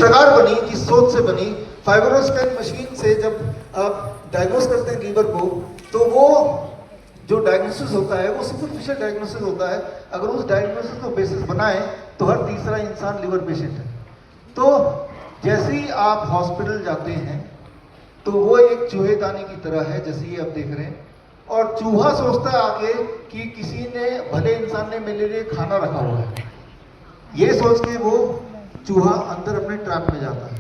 प्रकार बनी, जिस सोच से बनी, फाइब्रोस्कैन मशीन से जब आप डायग्नोस करते हैं लीवर को, तो वो जो डायग्नोसिस होता है वो सुपरफिशियल डायग्नोसिस होता है। अगर उस डायग्नोसिस को बेसिस बनाए तो हर तीसरा इंसान लीवर पेशेंट है। तो जैसे ही आप हॉस्पिटल जाते हैं तो वो एक चूहेदानी की तरह है, जैसे ये आप देख रहे हैं, और चूहा सोचता है आगे कि किसी ने, भले इंसान ने मेरे लिए खाना रखा हुआ है, ये सोच के वो चूहा अंदर अपने ट्रैप में जाता है।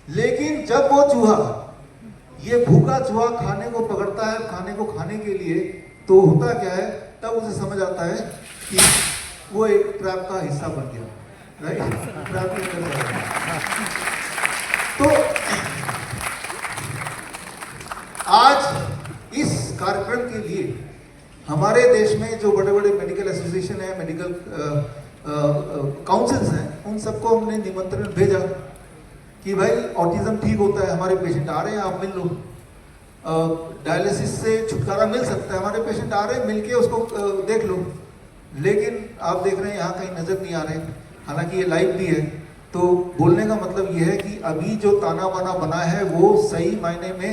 लेकिन जब वो चूहा, ये भूखा चूहा खाने को पकड़ता है, खाने को खाने के लिए, तो होता क्या है, तब उसे समझ आता है कि वो एक ट्रैप का हिस्सा बन गया, राइट, ट्रैप के अंदर जा गया। तो आज इस कार्यक्रम के लिए हमारे देश में जो बड़े बड़े मेडिकल एसोसिएशन है, मेडिकल काउंसिल्स हैं, उन सबको हमने निमंत्रण भेजा कि भाई ऑटिज्म ठीक होता है, हमारे पेशेंट आ रहे हैं, आप मिल लो, डायलिसिस से छुटकारा मिल सकता है, हमारे पेशेंट आ रहे हैं, मिलके उसको देख लो। लेकिन आप देख रहे हैं यहाँ कहीं नजर नहीं आ रहे, हालांकि ये लाइव भी है। तो बोलने का मतलब ये है कि अभी जो ताना बाना बना है वो सही मायने में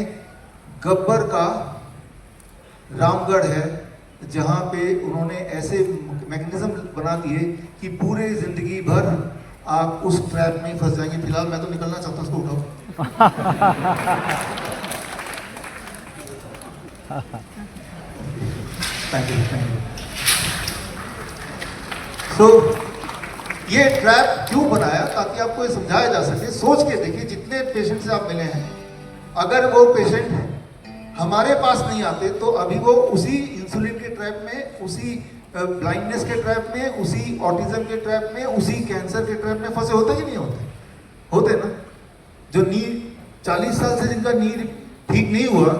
गब्बर का रामगढ़ है, जहाँ पे उन्होंने ऐसे मैकेनिज्म बना दिए कि पूरे जिंदगी भर आप उस ट्रैप में फंस जाएंगे। फिलहाल मैं तो निकलना चाहता हूँ, उसको उठाओ। Thank you. सो ये ट्रैप क्यों बनाया, ताकि आपको ये समझाया जा सके। सोच के देखिए, जितने पेशेंट से आप मिले हैं, अगर वो पेशेंट हमारे पास नहीं आते तो अभी वो उसी इंसुलिन के ट्रैप में, उसी ब्लाइंडनेस के ट्रैप में, उसी ऑटिज्म के ट्रैप में, उसी कैंसर के ट्रैप में फंसे होते कि नहीं होते? होते ना। जो नी 40 साल से जिनका नी ठीक नहीं हुआ,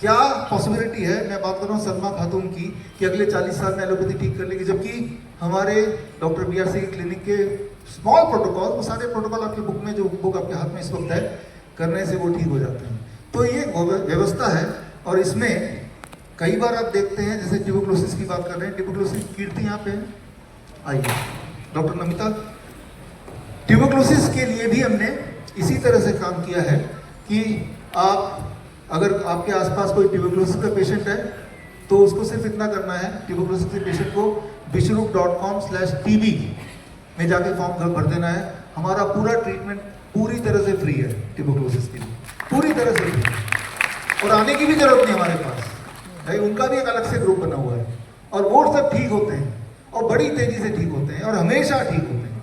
क्या पॉसिबिलिटी है, मैं बात कर रहा हूँ सलमा खातून की, कि अगले 40 साल में एलोपैथी ठीक कर लेगी, जबकि हमारे डॉक्टर BRC के क्लिनिक के स्मॉल प्रोटोकॉल, वो सारे प्रोटोकॉल आपकी बुक में, जो बुक आपके हाथ में इस वक्त है, करने से वो ठीक हो जाते हैं। तो ये व्यवस्था है, और इसमें कई बार आप देखते हैं, जैसे ट्यूबरक्लोसिस की बात कर रहे हैं, ट्यूबरक्लोसिस कीर्ति यहाँ पे है, आइए डॉक्टर नमिता। ट्यूबरक्लोसिस के लिए भी हमने इसी तरह से काम किया है कि आप, अगर आपके आसपास कोई ट्यूबरक्लोसिस का पेशेंट है तो उसको सिर्फ इतना करना है, ट्यूबरक्लोसिस के पेशेंट को bishrup.com/tb में जाके फॉर्म भर देना है। हमारा पूरा ट्रीटमेंट पूरी तरह से फ्री है ट्यूबरक्लोसिस के लिए, पूरी तरह से फ्री, और आने की भी जरूरत नहीं हमारे पास भाई। उनका भी एक अलग से ग्रुप बना हुआ है, और वो सब ठीक होते हैं, और बड़ी तेजी से ठीक होते हैं, और हमेशा ठीक होते हैं।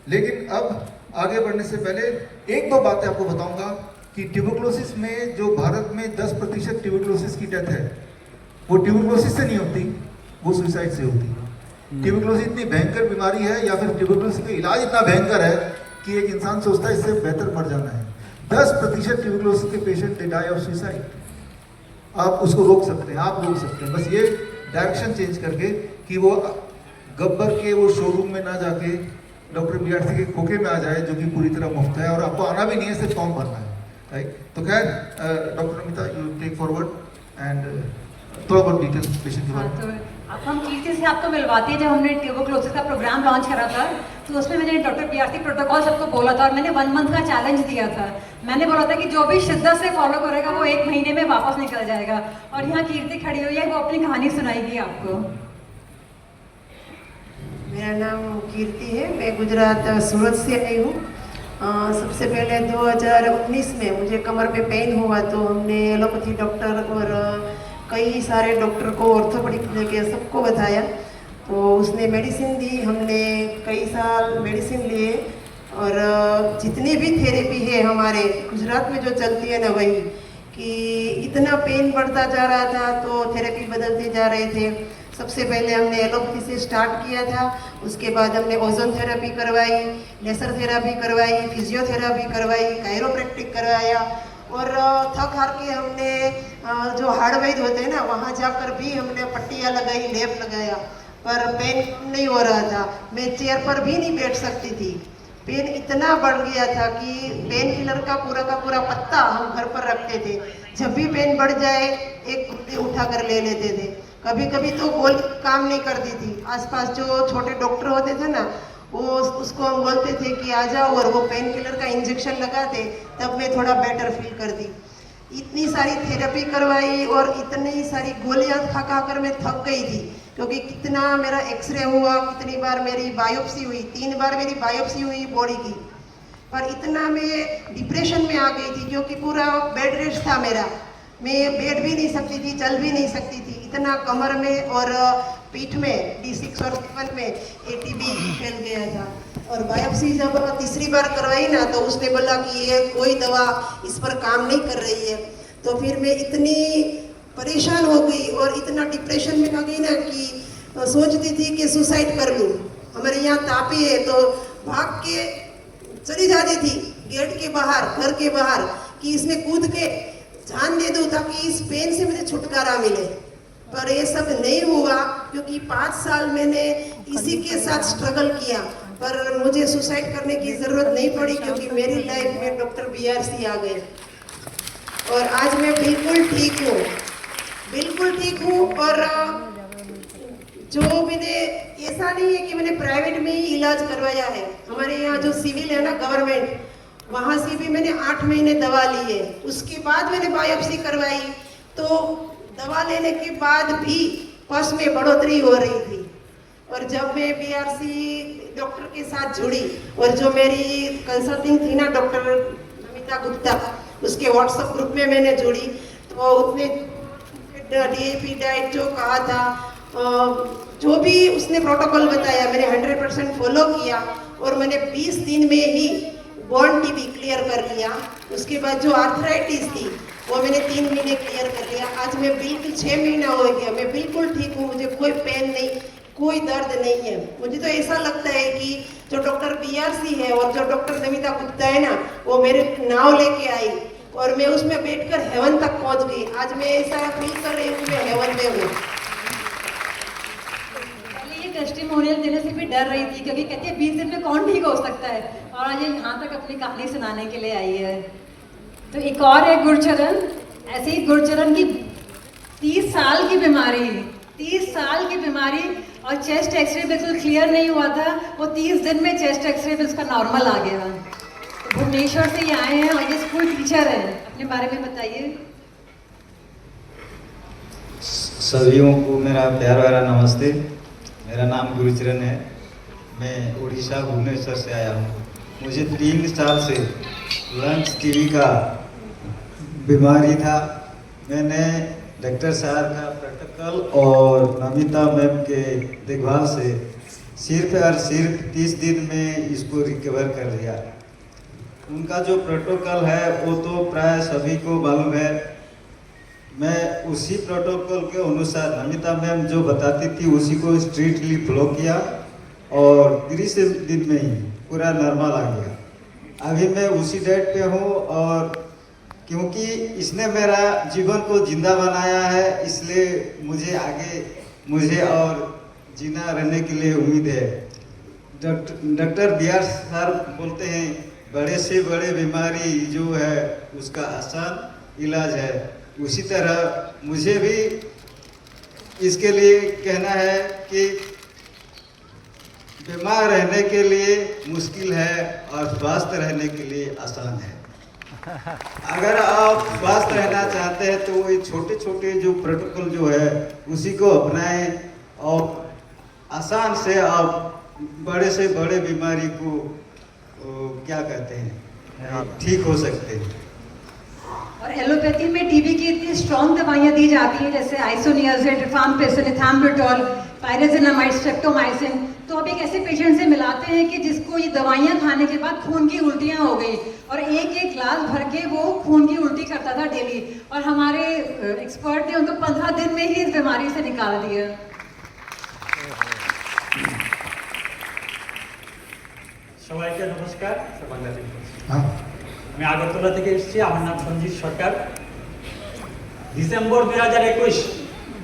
लेकिन अब आगे बढ़ने से पहले एक दो बातें आपको बताऊंगा कि ट्यूबरक्लोसिस में जो भारत में 10% ट्यूबरक्लोसिस की डेथ है, वो ट्यूबरक्लोसिस से नहीं होती, वो सुसाइड से होती है। ट्यूबरक्लोसिस इतनी भयंकर बीमारी है, या फिर ट्यूबरक्लोसिस का इलाज इतना भयंकर है कि एक इंसान सोचता है इससे बेहतर मर जाना है। 10% ट्यूबरक्लोसिस के patient they die of suicide. आप उसको रोक सकते हैं, आप रोक सकते हैं, बस ये डायरेक्शन चेंज करके कि वो गब्बर के वो शोरूम में ना जाके डॉक्टर BRC के खोखे में आ जाए, जो कि पूरी तरह मुफ्त है, और आपको आना भी नहीं है, सिर्फ फॉर्म भरना है, राइट। तो खैर doctor Namita, you take forward and थोड़ा बहुत डिटेल्स पेशेंट के बारे में। तो अब हम कीर्ति से आपको मिलवाते हैं। जब हमने ट्यूबरक्लोसिस का प्रोग्राम लॉन्च करा था, तो उसमें मैंने डॉक्टर BRC प्रोटोकॉल सबको बोला था, और मैंने 1 मंथ का चैलेंज दिया था। मैंने बोला था कि जो भी शिद्दत से फॉलो करेगा वो 1 महीने में वापस निकल जाएगा। और यहाँ कीर्ति खड़ी हुई है, वो अपनी कहानी सुनाएगी आपको। मेरा नाम कीर्ति है, मैं गुजरात सूरत से आई हूँ। सबसे पहले 2019 में मुझे कमर पे पेन हुआ, तो हमने एलोपैथी डॉक्टर और कई सारे डॉक्टर को, ऑर्थोपेडिक लेके सबको बताया, तो उसने मेडिसिन दी। हमने कई साल मेडिसिन लिए, और जितनी भी थेरेपी है हमारे गुजरात में जो चलती है ना, वही कि इतना पेन बढ़ता जा रहा था तो थेरेपी बदलते जा रहे थे। सबसे पहले हमने एलोपैथी से स्टार्ट किया था, उसके बाद हमने ओजोन थेरेपी करवाई, लेसर थेरेपी करवाई, फिजियोथेरेपी करवाई, कायरोप्रैक्टिक करवाया, और थक हार के हमने जो हार्ड वैद्य होते हैं ना, वहाँ जाकर भी हमने पट्टियाँ लगाई, लेप लगाया, पर पेन नहीं हो रहा था। मैं चेयर पर भी नहीं बैठ सकती थी, पेन इतना बढ़ गया था कि पेन किलर का पूरा पत्ता हम घर पर रखते थे। जब भी पेन बढ़ जाए एक गुल्ली उठा कर ले लेते थे। कभी कभी तो गोली काम नहीं करती थी। आसपास जो छोटे डॉक्टर होते थे ना, वो उसको हम बोलते थे कि आ जाओ, और वो पेन किलर का इंजेक्शन लगाते, तब मैं थोड़ा बेटर फील करती। इतनी सारी थेरेपी करवाई और इतनी सारी गोलियां खा खा कर मैं थक गई थी, क्योंकि कितना मेरा एक्सरे हुआ, कितनी बार मेरी बायोप्सी हुई, 3 बार मेरी बायोप्सी हुई बॉडी की। पर इतना मैं डिप्रेशन में आ गई थी, क्योंकि पूरा बेड रेस्ट था मेरा, मैं बैठ भी नहीं सकती थी, चल भी नहीं सकती थी, इतना कमर में और पीठ में D6 और 7 में ATB फैल गया था। और बायोप्सी जब तीसरी बार करवाई ना, तो उसने बोला कि ये कोई दवा इस पर काम नहीं कर रही है। तो फिर मैं इतनी परेशान हो गई और इतना डिप्रेशन में आ गई ना कि सोचती थी कि सुसाइड कर लूँ। हमारे यहाँ तापी है, तो भाग के चली जाती थी गेट के बाहर, घर के बाहर, कि इसमें कूद के जान दे दूँ ताकि इस पेन से मुझे छुटकारा मिले। पर ये सब नहीं हुआ, क्योंकि 5 साल मैंने इसी के साथ स्ट्रगल किया, पर मुझे सुसाइड करने की ज़रूरत नहीं पड़ी, क्योंकि मेरी लाइफ में डॉक्टर BRC आ गए और आज मैं बिल्कुल ठीक हूँ, बिल्कुल ठीक हूँ। और जो मैंने, ऐसा नहीं है कि मैंने प्राइवेट में ही इलाज करवाया है, हमारे यहाँ जो सिविल है ना गवर्नमेंट, वहाँ से भी मैंने 8 महीने दवा ली है। उसके बाद मैंने बायोप्सी करवाई, तो दवा लेने के बाद भी पस में बढ़ोतरी हो रही थी। और जब मैं BRC डॉक्टर के साथ जुड़ी, और जो मेरी कंसल्टिंग थी ना डॉक्टर नमिता गुप्ता, उसके व्हाट्सएप ग्रुप में मैंने जुड़ी, तो उसने DAP डाइट जो कहा था, जो भी उसने प्रोटोकॉल बताया, मैंने 100% फॉलो किया, और मैंने 20 दिन में ही बॉर्न TB क्लियर कर लिया। उसके बाद जो आर्थराइटिस थी वो मैंने 3 महीने क्लियर कर लिया। आज मैं बिल्कुल 6 महीना हो गया, मैं बिल्कुल ठीक हूँ, मुझे कोई पेन नहीं, कोई दर्द नहीं है। मुझे तो ऐसा लगता है कि जो डॉक्टर BRC है और जो डॉक्टर नमिता गुप्ता है ना, वो मेरे नाव लेके आई और मैं उसमें बैठकर हेवन तक पहुंच गई। आज मैं ऐसा फील कर रही हूँ कि मैं हेवन में हूँ। टेस्टिमोनियल देने से भी डर रही थी, क्योंकि कहती है 20 दिन में कौन ठीक हो सकता है, और आज ये यहाँ तक अपनी कहानी सुनाने के लिए आई है। तो एक और है गुरचरण। ऐसे ही गुरचरण की 30 साल की बीमारी, 30 साल की बीमारी, और चेस्ट एक्सरे बिल्कुल क्लियर नहीं हुआ था, वो 30 दिन में चेस्ट एक्सरे भी उसका नॉर्मल आ गया। तो भुवनेश्वर से ये आए हैं और ये स्कूल टीचर हैं, अपने बारे में बताइए। सभी को मेरा प्यार भरा नमस्ते। मेरा नाम गुरचरण है, मैं उड़ीसा भुवनेश्वर से आया हूँ। मुझे 3 साल से लंग्स TB का बीमारी था। मैंने डॉक्टर साहब का प्रोटोकॉल और नमिता मैम के देखभाल से सिर्फ और सिर्फ 30 दिन में इसको रिकवर कर लिया। उनका जो प्रोटोकॉल है वो तो प्राय सभी को मालूम है। मैं उसी प्रोटोकॉल के अनुसार नमिता मैम जो बताती थी उसी को स्ट्रिक्टली फॉलो किया और 30 दिन में ही पूरा नॉर्मल आ गया। अभी मैं उसी डाइट पे हूँ और क्योंकि इसने मेरा जीवन को जिंदा बनाया है, इसलिए मुझे और जीना रहने के लिए उम्मीद है। डॉक्टर BRC सर बोलते हैं बड़े से बड़े बीमारी जो है उसका आसान इलाज है, उसी तरह मुझे भी इसके लिए कहना है कि बीमार रहने के लिए मुश्किल है और स्वस्थ रहने के लिए आसान है। अगर आप स्वस्थ रहना चाहते हैं तो ये छोटे छोटे जो प्रोटोकॉल जो है उसी को अपनाएं और आसान से आप बड़े से बड़े बीमारी को क्या कहते हैं ठीक हो सकते हैं। और एलोपैथी में TB की इतनी स्ट्रॉन्ग दवाइयाँ दी जाती हैं, जैसे आइसोनियाज़िड, रिफाम्पिसिन, इथैम्ब्यूटोल, पायरेजिनामाइड, स्ट्रेप्टोमाइसिन। तो अब एक ऐसे पेशेंट से मिलाते हैं कि जिसको ये दवाइयाँ खाने के बाद खून की उल्टियाँ हो गई और एक गिलास भर के वो खून की उल्टी करता था डेली, और हमारे एक्सपर्ट ने उनको 15 दिन में ही इस बीमारी से निकाल दिया। সবাইকে নমস্কার। আমি আগরতলা থেকে এসেছি, আমার নাম সঞ্জিত সরকার। ডিসেম্বর 2021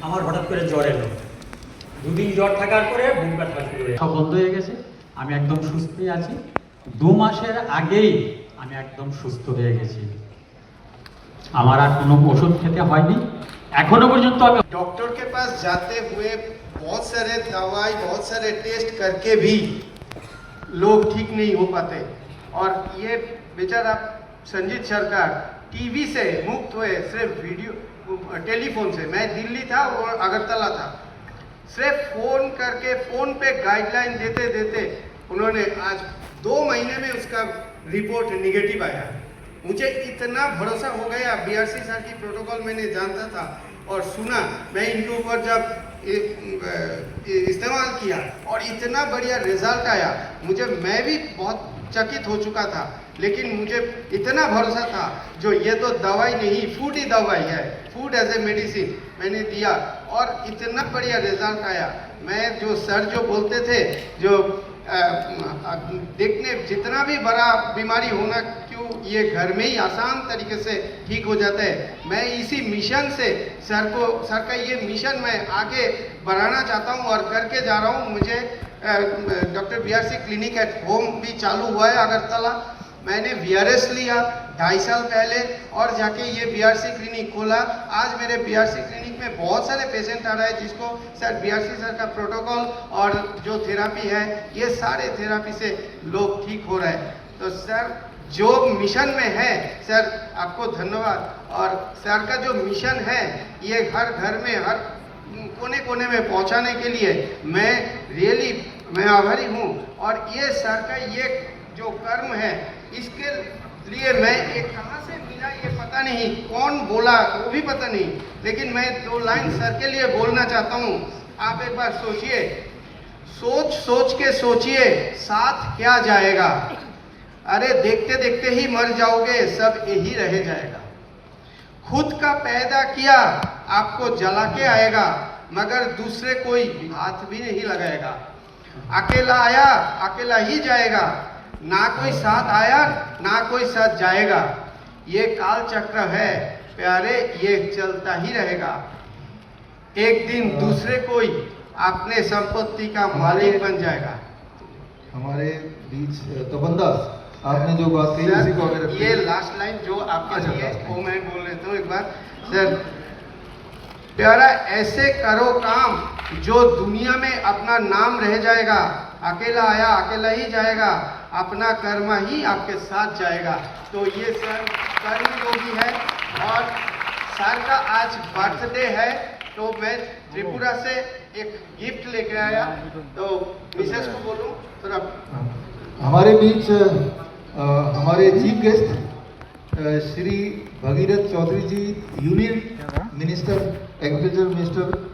আমার হঠাৎ করে জ্বর এলো। 2 দিন জ্বর থাকার পরে বুক ব্যথা শুরু হয়ে সব বন্ধ হয়ে গেছে। আমি একদম সুস্থই আছি। 2 মাসের আগেই আমি একদম সুস্থ হয়ে গেছি। আমার আর কোনো ওষুধ খেতে হয়নি এখনো পর্যন্ত। আমি डॉक्टर के पास जाते हुए बहुत सारे दवाई बहुत सारे टेस्ट करके भी लोग ठीक नहीं हो पाते। और ये बेचारा संजीत सरकार टीवी से मुक्त हुए, सिर्फ वीडियो टेलीफोन से। मैं दिल्ली था और अगरतला था, सिर्फ फोन करके फोन पे गाइडलाइन देते देते उन्होंने आज 2 महीने में उसका रिपोर्ट निगेटिव आया। मुझे इतना भरोसा हो गया, बीआरसी सर की प्रोटोकॉल मैंने जानता था और सुना, मैं इनके ऊपर जब इस्तेमाल किया और इतना बढ़िया रिजल्ट आया, मैं भी बहुत चकित हो चुका था। लेकिन मुझे इतना भरोसा था, जो ये तो दवाई नहीं, फूड ही दवाई है, फूड एज ए मेडिसिन मैंने दिया और इतना बढ़िया रिजल्ट आया। मैं जो सर जो बोलते थे, जो देखने जितना भी बड़ा बीमारी होना क्यों, ये घर में ही आसान तरीके से ठीक हो जाता है। मैं इसी मिशन से सर का ये मिशन मैं आगे बढ़ाना चाहता हूँ और करके जा रहा हूँ। मुझे doctor BRC clinic at home भी चालू हुआ है अगरतला। मैंने वीआरएस लिया 2.5 साल पहले और जाके ये बीआरसी क्लिनिक खोला। आज मेरे बीआरसी क्लिनिक में बहुत सारे पेशेंट आ रहे हैं जिसको सर बीआरसी सर का प्रोटोकॉल और जो थेरापी है, ये सारे थेरापी से लोग ठीक हो रहे हैं। तो सर जो मिशन में है, सर आपको धन्यवाद। और सर का जो मिशन है, ये हर घर में, हर कोने कोने में पहुंचाने के लिए मैं आभारी हूँ। और ये सर का ये जो कर्म है, इसके लिए मैं एक कहाँ से मिला ये पता नहीं, कौन बोला वो भी पता नहीं, लेकिन मैं 2 लाइन सर के लिए बोलना चाहता हूँ। आप एक बार सोचिए, सोच के सोचिए साथ क्या जाएगा। अरे देखते देखते ही मर जाओगे, सब यही रह जाएगा। खुद का पैदा किया आपको जला के आएगा, मगर दूसरे कोई हाथ भी नहीं लगाएगा। अकेला आया अकेला ही जाएगा, ना कोई साथ आया ना कोई साथ जाएगा। ये काल चक्र है प्यारे, ये चलता ही रहेगा। एक दिन दूसरे कोई अपने संपत्ति का मालिक बन जाएगा। हमारे बीच तपनदास, आपने जो बात कही उसी को अगर ये लास्ट लाइन जो आपके लिए वो मैं बोल लेता हूँ एक बार। सर प्यारा, ऐसे करो काम जो दुनिया में अपना नाम रह जाएगा। अकेला आया अकेला ही जाएगा, अपना कर्म ही आपके साथ जाएगा। तो ये सर कर्मयोगी है और सर का आज बर्थडे है, तो मैं त्रिपुरा से एक गिफ्ट लेके आया, तो मिसेस को बोलूं थोड़ा। हमारे बीच हमारे चीफ गेस्ट श्री भगीरथ चौधरी जी, यूनियन मिनिस्टर, एग्रीकल्चर मिनिस्टर